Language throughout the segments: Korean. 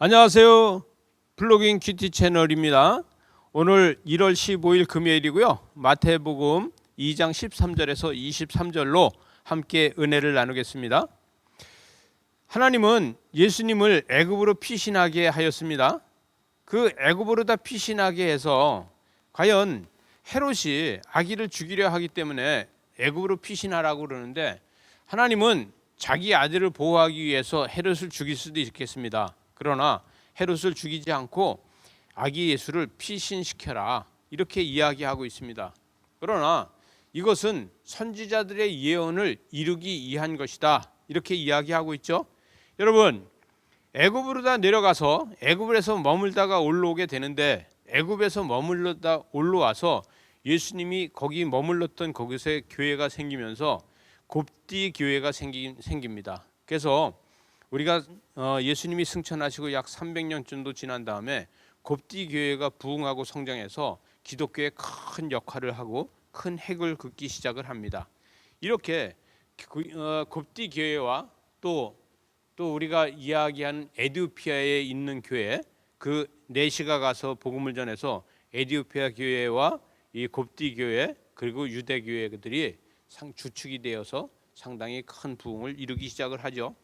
안녕하세요. 플로깅 큐티 채널입니다. 오늘 1월 15일 금요일이고요. 마태복음 2장 13절에서 23절로 함께 은혜를 나누겠습니다. 하나님은 예수님을 애굽으로 피신하게 하였습니다. 그 애굽으로 다 피신하게 해서 과연 헤롯이 아기를 죽이려 하기 때문에 애굽으로 피신하라고 그러는데, 하나님은 자기 아들을 보호하기 위해서 헤롯을 죽일 수도 있겠습니다. 그러나 헤롯을 죽이지 않고 아기 예수를 피신시켜라, 이렇게 이야기하고 있습니다. 그러나 이것은 선지자들의 예언을 이루기 위한 것이다, 이렇게 이야기하고 있죠. 여러분, 애굽으로 다 내려가서 애굽에서 머물다가 올라오게 되는데, 애굽에서 머물렀다 올라와서 예수님이 거기 머물렀던 거기서 교회가 생기면서 곱디 교회가 생깁니다. 그래서 우리가 예수님이 승천하시고 약 300년 정도 지난 다음에 곱디 교회가 부흥하고 성장해서 기독교에 큰 역할을 하고 큰 획을 긋기 시작을 합니다. 이렇게 곱디 교회와 또 우리가 이야기한 에디오피아에 있는 교회, 그 내시가 가서 복음을 전해서 에디오피아 교회와 이 곱디 교회 그리고 유대 교회들이 주축이 되어서 상당히 큰 부흥을 이루기 시작을 하죠.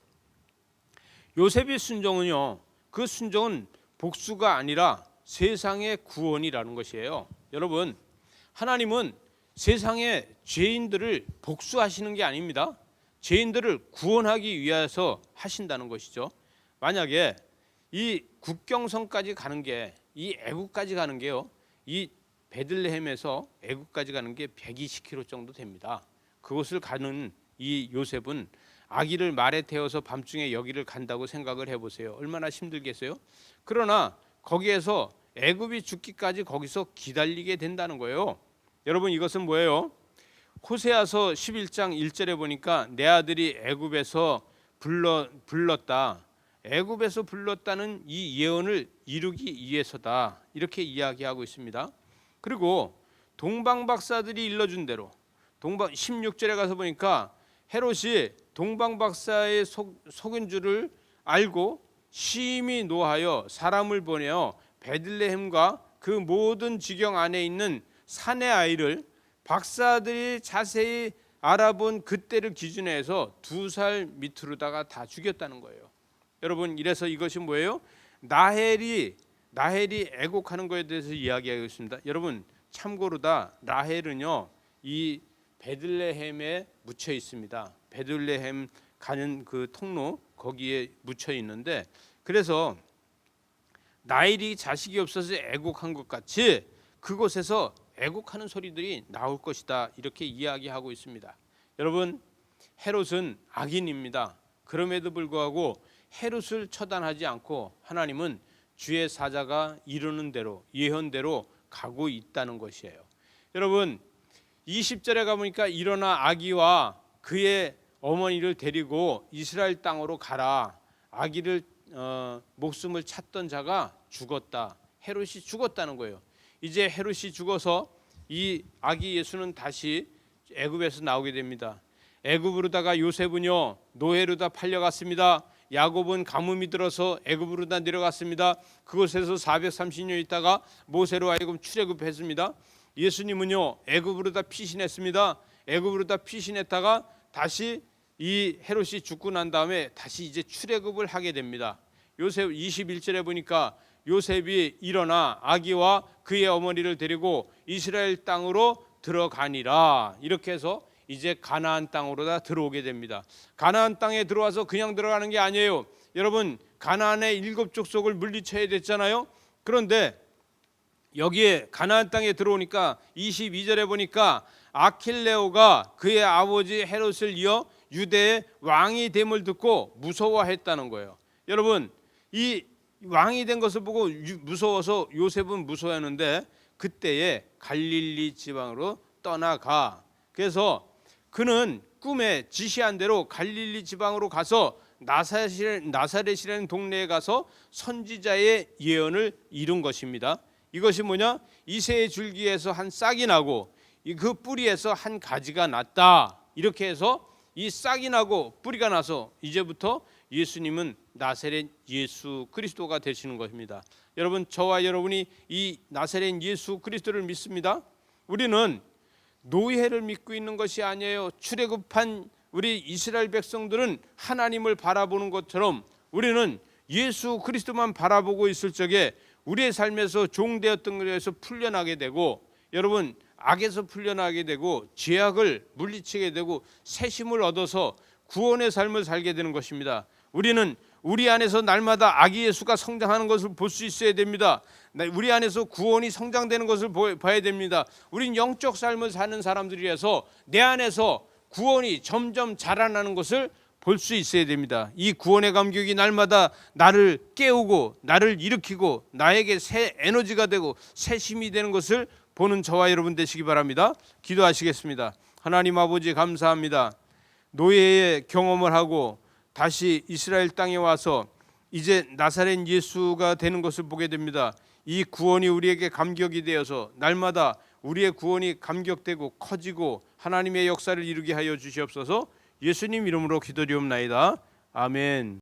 요셉의 순종은요, 그 순종은 복수가 아니라 세상의 구원이라는 것이에요. 여러분, 하나님은 세상의 죄인들을 복수하시는 게 아닙니다. 죄인들을 구원하기 위해서 하신다는 것이죠. 만약에 이 국경선까지 가는 게, 이 애국까지 가는 게요, 이 베들레헴에서 애국까지 가는 게 120km 정도 됩니다. 그곳을 가는 이 요셉은 아기를 말에 태워서 밤중에 여기를 간다고 생각을 해보세요. 얼마나 힘들겠어요? 그러나 거기에서 애굽이 죽기까지 거기서 기다리게 된다는 거예요. 여러분, 이것은 뭐예요? 호세아서 11장 1절에 보니까 내 아들이 애굽에서 불렀다. 애굽에서 불렀다는 이 예언을 이루기 위해서다, 이렇게 이야기하고 있습니다. 그리고 동방박사들이 일러준 대로 16절에 가서 보니까 헤롯이 동방박사의 속인 줄을 알고 심히 노하여 사람을 보내어 베들레헴과 그 모든 지경 안에 있는 산의 아이를 박사들이 자세히 알아본 그때를 기준해서 2살 밑으로다가 다 죽였다는 거예요. 여러분, 이래서 이것이 뭐예요? 라헬이 애곡하는 것에 대해서 이야기하고 있습니다. 여러분, 참고로다 라헬은요, 이 베들레헴에 묻혀 있습니다. 베들레헴 가는 그 통로 거기에 묻혀 있는데, 그래서 라헬이 자식이 없어서 애곡한 것 같이 그곳에서 애곡하는 소리들이 나올 것이다, 이렇게 이야기하고 있습니다. 여러분, 헤롯은 악인입니다. 그럼에도 불구하고 헤롯을 처단하지 않고 하나님은 주의 사자가 이루는 대로 예언대로 가고 있다는 것이에요. 여러분, 20절에 가보니까 일어나 아기와 그의 어머니를 데리고 이스라엘 땅으로 가라. 아기를 목숨을 찾던 자가 죽었다. 헤롯이 죽었다는 거예요. 이제 헤롯이 죽어서 이 아기 예수는 다시 애굽에서 나오게 됩니다. 애굽으로다가 요셉은요, 노예로 다 팔려갔습니다. 야곱은 가뭄이 들어서 애굽으로 다 내려갔습니다. 그곳에서 430년 있다가 모세로 하여금 출애굽했습니다. 예수님은요, 애굽으로 다 피신했습니다. 애굽으로 다 피신했다가 다시 이 헤롯이 죽고 난 다음에 다시 이제 출애굽을 하게 됩니다. 요셉 21절에 보니까 요셉이 일어나 아기와 그의 어머니를 데리고 이스라엘 땅으로 들어가니라, 이렇게 해서 이제 가나안 땅으로 다 들어오게 됩니다. 가나안 땅에 들어와서 그냥 들어가는 게 아니에요. 여러분, 가나안의 7족속을 물리쳐야 됐잖아요. 그런데 여기에 가나안 땅에 들어오니까 22절에 보니까 아킬레오가 그의 아버지 헤롯을 이어 유대의 왕이 됨을 듣고 무서워했다는 거예요. 여러분, 이 왕이 된 것을 보고 무서워서 요셉은 무서워했는데 그때에 갈릴리 지방으로 떠나가. 그래서 그는 꿈에 지시한 대로 갈릴리 지방으로 가서 나사렛이라는 동네에 가서 선지자의 예언을 이룬 것입니다. 이것이 뭐냐? 이새의 줄기에서 한 싹이 나고 그 뿌리에서 한 가지가 났다. 이렇게 해서 이 싹이 나고 뿌리가 나서 이제부터 예수님은 나사렛 예수 그리스도가 되시는 것입니다. 여러분, 저와 여러분이 이 나사렛 예수 그리스도를 믿습니다. 우리는 노예를 믿고 있는 것이 아니에요. 출애굽한 우리 이스라엘 백성들은 하나님을 바라보는 것처럼 우리는 예수 그리스도만 바라보고 있을 적에 우리의 삶에서 종되었던 것에서 풀려나게 되고, 여러분, 악에서 풀려나게 되고 죄악을 물리치게 되고 새 힘을 얻어서 구원의 삶을 살게 되는 것입니다. 우리는 우리 안에서 날마다 아기 예수가 성장하는 것을 볼 수 있어야 됩니다. 우리 안에서 구원이 성장되는 것을 봐야 됩니다. 우린 영적 삶을 사는 사람들이라서 내 안에서 구원이 점점 자라나는 것을 볼 수 있어야 됩니다. 이 구원의 감격이 날마다 나를 깨우고 나를 일으키고 나에게 새 에너지가 되고 새 힘이 되는 것을 보는 저와 여러분 되시기 바랍니다. 기도하시겠습니다. 하나님 아버지, 감사합니다. 노예의 경험을 하고 다시 이스라엘 땅에 와서 이제 나사렛 예수가 되는 것을 보게 됩니다. 이 구원이 우리에게 감격이 되어서 날마다 우리의 구원이 감격되고 커지고 하나님의 역사를 이루게 하여 주시옵소서. 예수님 이름으로 기도드리옵나이다. 아멘.